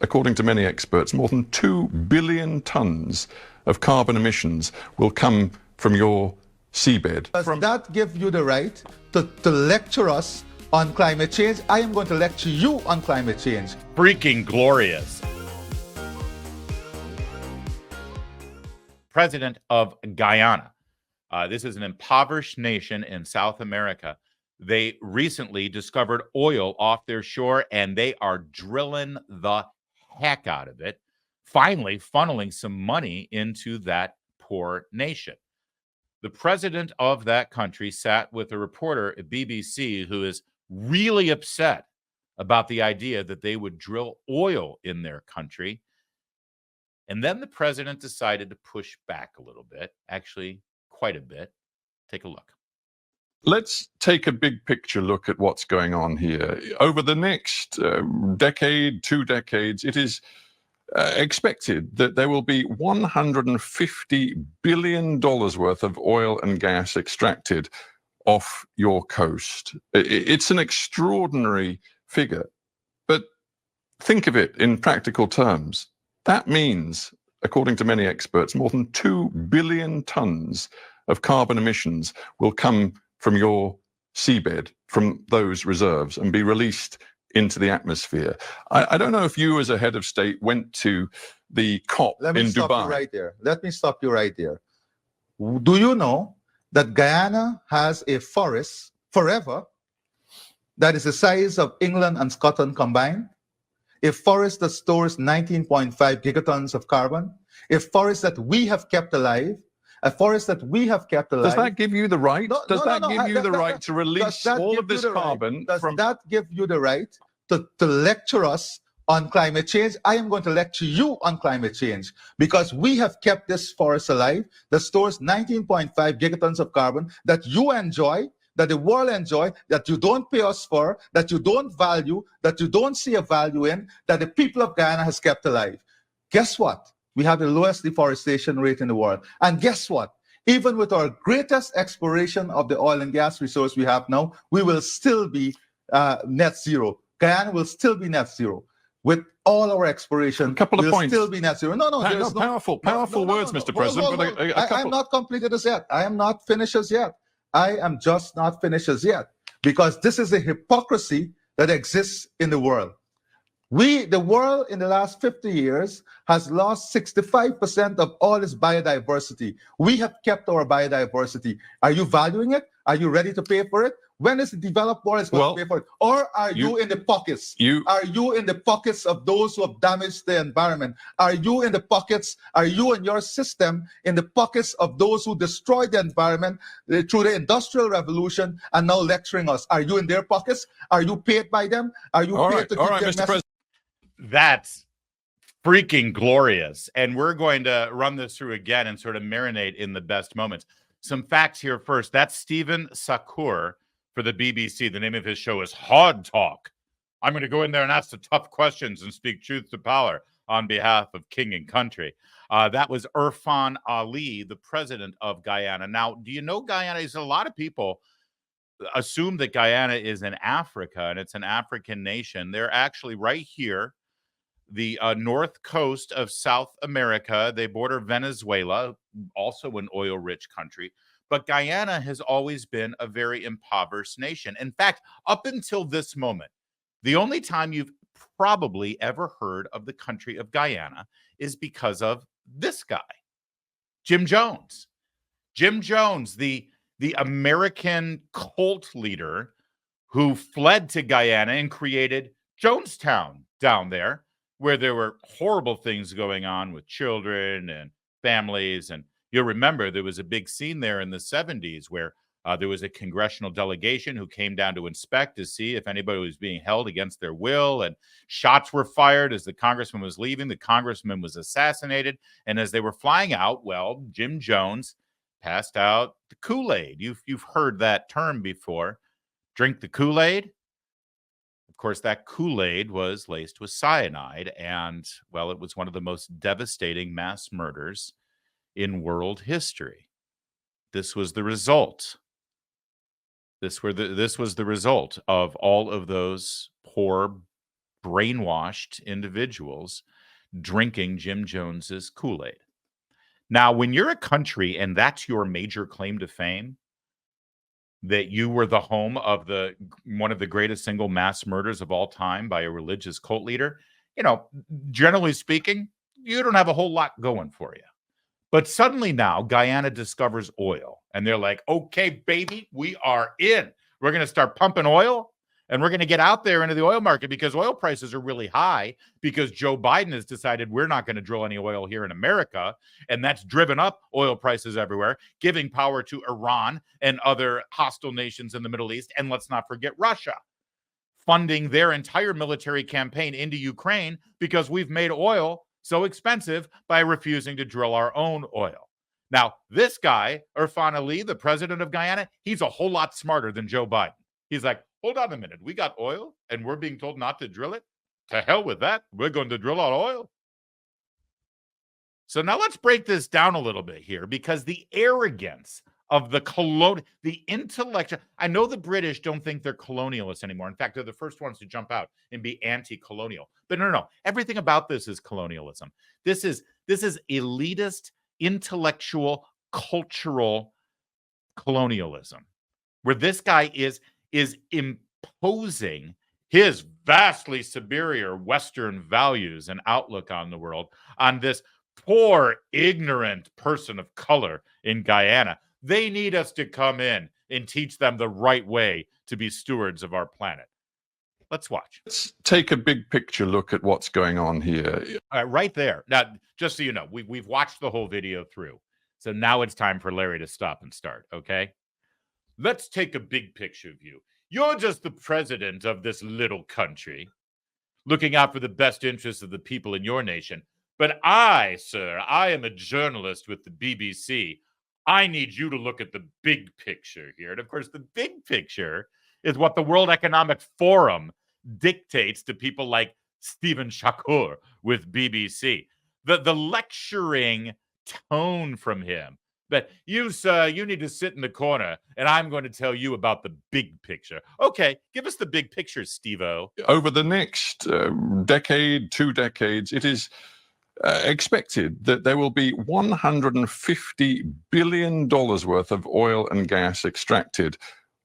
according to many experts, more than 2 billion tons of carbon emissions will come from your seabed. Does that give you the right to lecture us on climate change? I am going to lecture you on climate change. Freaking glorious. President of Guyana. This is an impoverished nation in South America. They recently discovered oil off their shore, and they are drilling the heck out of it, finally funneling some money into that poor nation. The president of that country sat with a reporter at BBC who is really upset about the idea that they would drill oil in their country. And then the president decided to push back a little bit, actually quite a bit. Take a look. Let's take a big picture look at what's going on here. Over the next decade, 2 decades, it is expected that there will be $150 billion worth of oil and gas extracted off your coast. It's an extraordinary figure, but think of it in practical terms. That means, according to many experts, more than 2 billion tons of carbon emissions will come from your seabed, from those reserves, and be released into the atmosphere. I don't know if you, as a head of state, went to the COP in Dubai. Let me stop you right there. Let me stop you right there. Do you know that Guyana has a forest forever that is the size of England and Scotland combined? A forest that stores 19.5 gigatons of carbon, a forest that we have kept alive, a forest that we have kept alive. Does that give you the right? Does that give you the right to Does release that all give of this you the right? carbon Does from... that give you the right to lecture us on climate change? I am going to lecture you on climate change because we have kept this forest alive that stores 19.5 gigatons of carbon that you enjoy, that the world enjoy, that you don't pay us for, that you don't value, that you don't see a value in, that the people of Guyana has kept alive. Guess what? We have the lowest deforestation rate in the world. And guess what? Even with our greatest exploration of the oil and gas resource we have now, we will still be net zero. Guyana will still be net zero. With all our exploration, A couple of we'll points. still be net zero. Powerful words, Mr. President. Hold on. A couple... I am not completed as yet. I am not finished as yet. I am just not finished as yet. Because this is the hypocrisy that exists in the world. The world in the last 50 years has lost 65% of all its biodiversity. We have kept our biodiversity. Are you valuing it? Are you ready to pay for it? When is the developed world going to pay for it? Or are you in the pockets? Are you in the pockets of those who have damaged the environment? Are you in the pockets? Are you and your system in the pockets of those who destroyed the environment through the Industrial Revolution and now lecturing us? Are you in their pockets? Are you paid by them? Are you paid to give their Mr. President. That's freaking glorious. And we're going to run this through again and sort of marinate in the best moments. Some facts here first. That's Stephen Sakur for the BBC. The name of his show is Hard Talk. I'm going to go in there and ask the tough questions and speak truth to power on behalf of king and country. That was Irfan Ali, the president of Guyana. Now, do you know Guyana? There's a lot of people assume that Guyana is in Africa and it's an African nation. They're actually right here, the north coast of South America. They border Venezuela, also an oil-rich country. But Guyana has always been a very impoverished nation. In fact, up until this moment, the only time you've probably ever heard of the country of Guyana is because of this guy, Jim Jones. Jim Jones, the American cult leader who fled to Guyana and created Jonestown down there, where there were horrible things going on with children and families. And you'll remember there was a big scene there in the 70s where there was a congressional delegation who came down to inspect to see if anybody was being held against their will. And shots were fired as the congressman was leaving. The congressman was assassinated. And as they were flying out, well, Jim Jones passed out the Kool-Aid. You've heard that term before. Drink the Kool-Aid. Of course, that Kool-Aid was laced with cyanide, and, well, it was one of the most devastating mass murders in world history. This was the result. This was the result of all of those poor brainwashed individuals drinking Jim Jones's Kool-Aid. Now, when you're a country and that's your major claim to fame, that you were the home of one of the greatest single mass murders of all time by a religious cult leader, generally speaking, you don't have a whole lot going for you. But suddenly now Guyana discovers oil and they're like, okay, baby, we are in. We're going to start pumping oil and we're going to get out there into the oil market because oil prices are really high because Joe Biden has decided we're not going to drill any oil here in America. And that's driven up oil prices everywhere, giving power to Iran and other hostile nations in the Middle East. And let's not forget Russia funding their entire military campaign into Ukraine because we've made oil so expensive by refusing to drill our own oil. Now, this guy, Irfan Ali, the president of Guyana, he's a whole lot smarter than Joe Biden. He's like, hold on a minute. We got oil and we're being told not to drill it? To hell with that. We're going to drill our oil. So now let's break this down a little bit here because the arrogance of the intellectual. I know the British don't think they're colonialists anymore. In fact, they're the first ones to jump out and be anti-colonial. But no. Everything about this is colonialism. This is elitist, intellectual, cultural colonialism, where this guy is imposing his vastly superior Western values and outlook on the world on this poor, ignorant person of color in Guyana. They need us to come in and teach them the right way to be stewards of our planet. Let's watch. Let's take a big picture look at what's going on here. Right there. Now, just so you know, we've watched the whole video through. So now it's time for Larry to stop and start, okay? Let's take a big picture view. You're just the president of this little country, looking out for the best interests of the people in your nation. But I, sir, I am a journalist with the BBC. I need you to look at the big picture here. And of course, the big picture is what the World Economic Forum dictates to people like Stephen Shakur with BBC. The lecturing tone from him. But you, sir, you need to sit in the corner and I'm going to tell you about the big picture. Okay, give us the big picture, Steve-O. Over the next decade, 2 decades, it is expected that there will be $150 billion worth of oil and gas extracted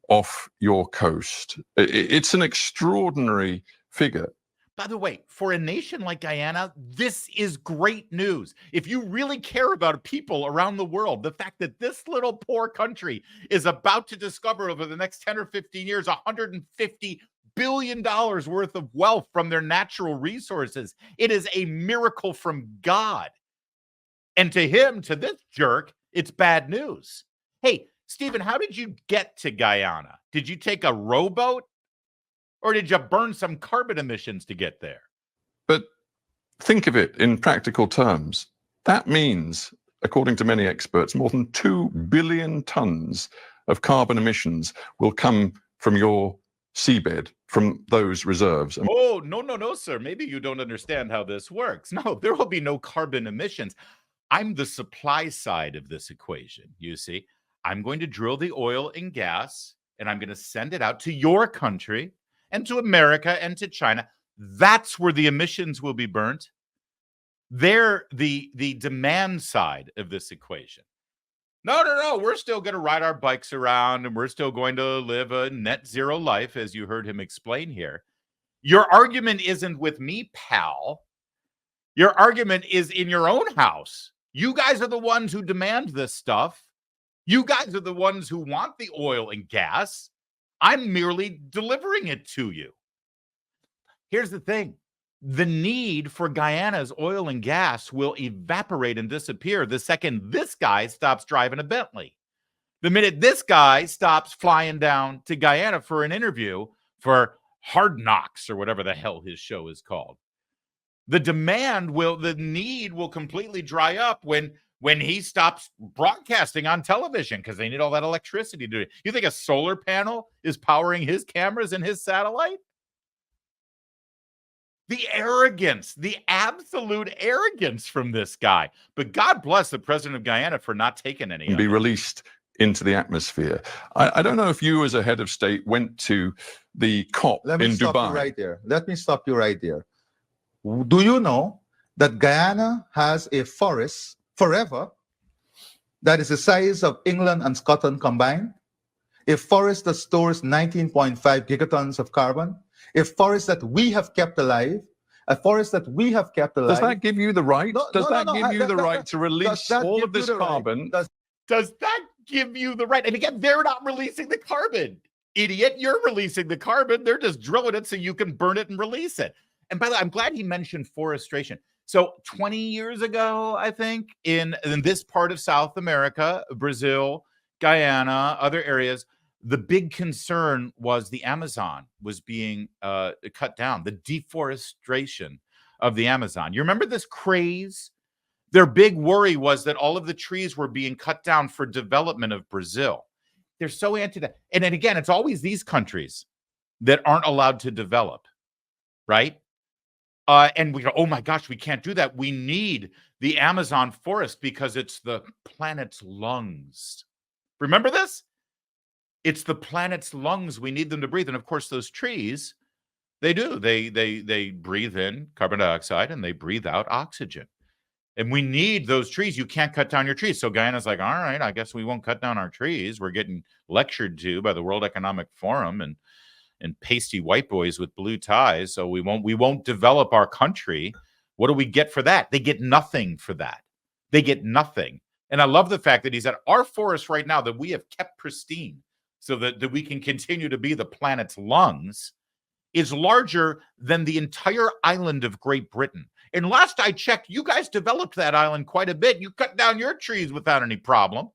off your coast. It's an extraordinary figure. By the way, for a nation like Guyana, this is great news. If you really care about people around the world, the fact that this little poor country is about to discover over the next 10 or 15 years $150 billion worth of wealth from their natural resources, it is a miracle from God. And to him, to this jerk, it's bad news. Hey, Stephen, how did you get to Guyana? Did you take a rowboat? Or did you burn some carbon emissions to get there? But think of it in practical terms. That means, according to many experts, more than 2 billion tons of carbon emissions will come from your seabed, from those reserves. Oh, no, sir. Maybe you don't understand how this works. No, there will be no carbon emissions. I'm the supply side of this equation, you see. I'm going to drill the oil and gas, and I'm going to send it out to your country and to America and to China. That's where the emissions will be burnt. They're the demand side of this equation. No. We're still going to ride our bikes around and we're still going to live a net zero life, as you heard him explain here. Your argument isn't with me, pal. Your argument is in your own house. You guys are the ones who demand this stuff. You guys are the ones who want the oil and gas. I'm merely delivering it to you. Here's the thing. The need for Guyana's oil and gas will evaporate and disappear the second this guy stops driving a Bentley. The minute this guy stops flying down to Guyana for an interview for Hard Knocks or whatever the hell his show is called. The need will completely dry up when he stops broadcasting on television because they need all that electricity to do it. You think a solar panel is powering his cameras and his satellite? The arrogance, the absolute arrogance from this guy. But God bless the president of Guyana for not taking any of it. Be released into the atmosphere. I don't know if you, as a head of state, went to the COP Let me in stop Dubai. you right there. Let me stop you right there. Do you know that Guyana has a forest forever that is the size of England and Scotland combined? A forest that stores 19.5 gigatons of carbon, a forest that we have kept alive, a forest that we have kept alive. Does that give you the right? No, Does no, that no, give you the right to does release that all give of you this the right? carbon? Does that give you the right? And again, they're not releasing the carbon. Idiot, you're releasing the carbon. They're just drilling it so you can burn it and release it. And by the way, I'm glad he mentioned forestation. So 20 years ago, I think, in this part of South America, Brazil, Guyana, other areas, the big concern was the Amazon was being cut down, the deforestation of the Amazon. You remember this craze? Their big worry was that all of the trees were being cut down for development of Brazil. They're so anti that. And then again, it's always these countries that aren't allowed to develop, right? And we go, oh my gosh, we can't do that. We need the Amazon forest because it's the planet's lungs. Remember this? It's the planet's lungs. We need them to breathe. And of course, those trees, they do. They breathe in carbon dioxide and they breathe out oxygen. And we need those trees. You can't cut down your trees. So Guyana's like, all right, I guess we won't cut down our trees. We're getting lectured to by the World Economic Forum and pasty white boys with blue ties. So we won't develop our country. What do we get for that? They get nothing for that. They get nothing. And I love the fact that he said our forests right now that we have kept pristine so that we can continue to be the planet's lungs is larger than the entire island of Great Britain. And last I checked, you guys developed that island quite a bit. You cut down your trees without any problem.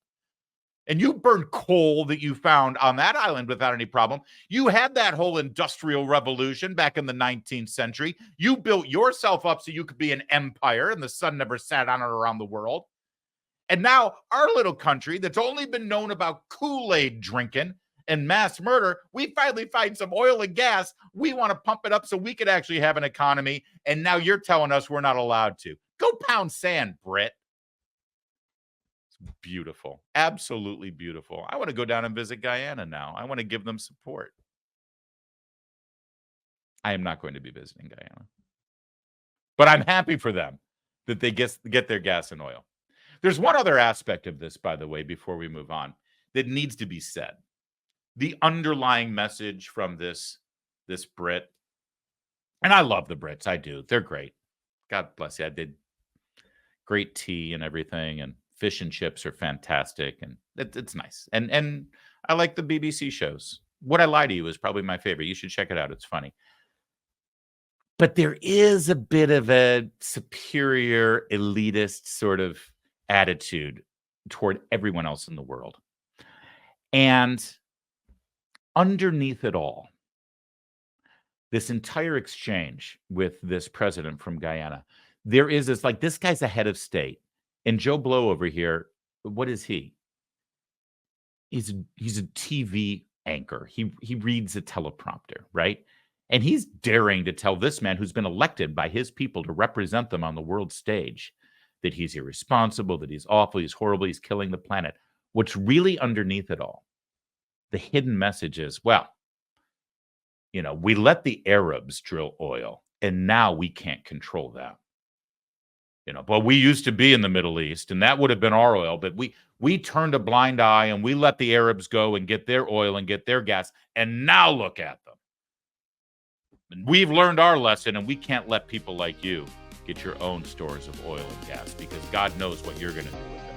And you burned coal that you found on that island without any problem. You had that whole industrial revolution back in the 19th century. You built yourself up so you could be an empire and the sun never sat on it around the world. And now our little country that's only been known about Kool-Aid drinking and mass murder, we finally find some oil and gas. We want to pump it up so we could actually have an economy. And now you're telling us we're not allowed to. Go pound sand, Brit. It's beautiful. Absolutely beautiful. I want to go down and visit Guyana now. I want to give them support. I am not going to be visiting Guyana. But I'm happy for them that they get their gas and oil. There's one other aspect of this, by the way, before we move on, that needs to be said. The underlying message from this Brit, and I love the Brits. I do. They're great. God bless you. I did great tea and everything, and fish and chips are fantastic, and it's nice. And I like the BBC shows. What I Lie to You is probably my favorite. You should check it out. It's funny. But there is a bit of a superior elitist sort of attitude toward everyone else in the world. And underneath it all, this entire exchange with this president from Guyana, there is this, like, this guy's a head of state. And Joe Blow over here, what is he? He's a TV anchor. He reads a teleprompter, right? And he's daring to tell this man who's been elected by his people to represent them on the world stage that he's irresponsible, that he's awful, he's horrible, he's killing the planet. What's really underneath it all, the hidden message is, well, you know, we let the Arabs drill oil, and now we can't control that. You know, but we used to be in the Middle East, and that would have been our oil. But we turned a blind eye, and we let the Arabs go and get their oil and get their gas, and now look at them. And we've learned our lesson, and we can't let people like you get your own stores of oil and gas because God knows what you're going to do with it.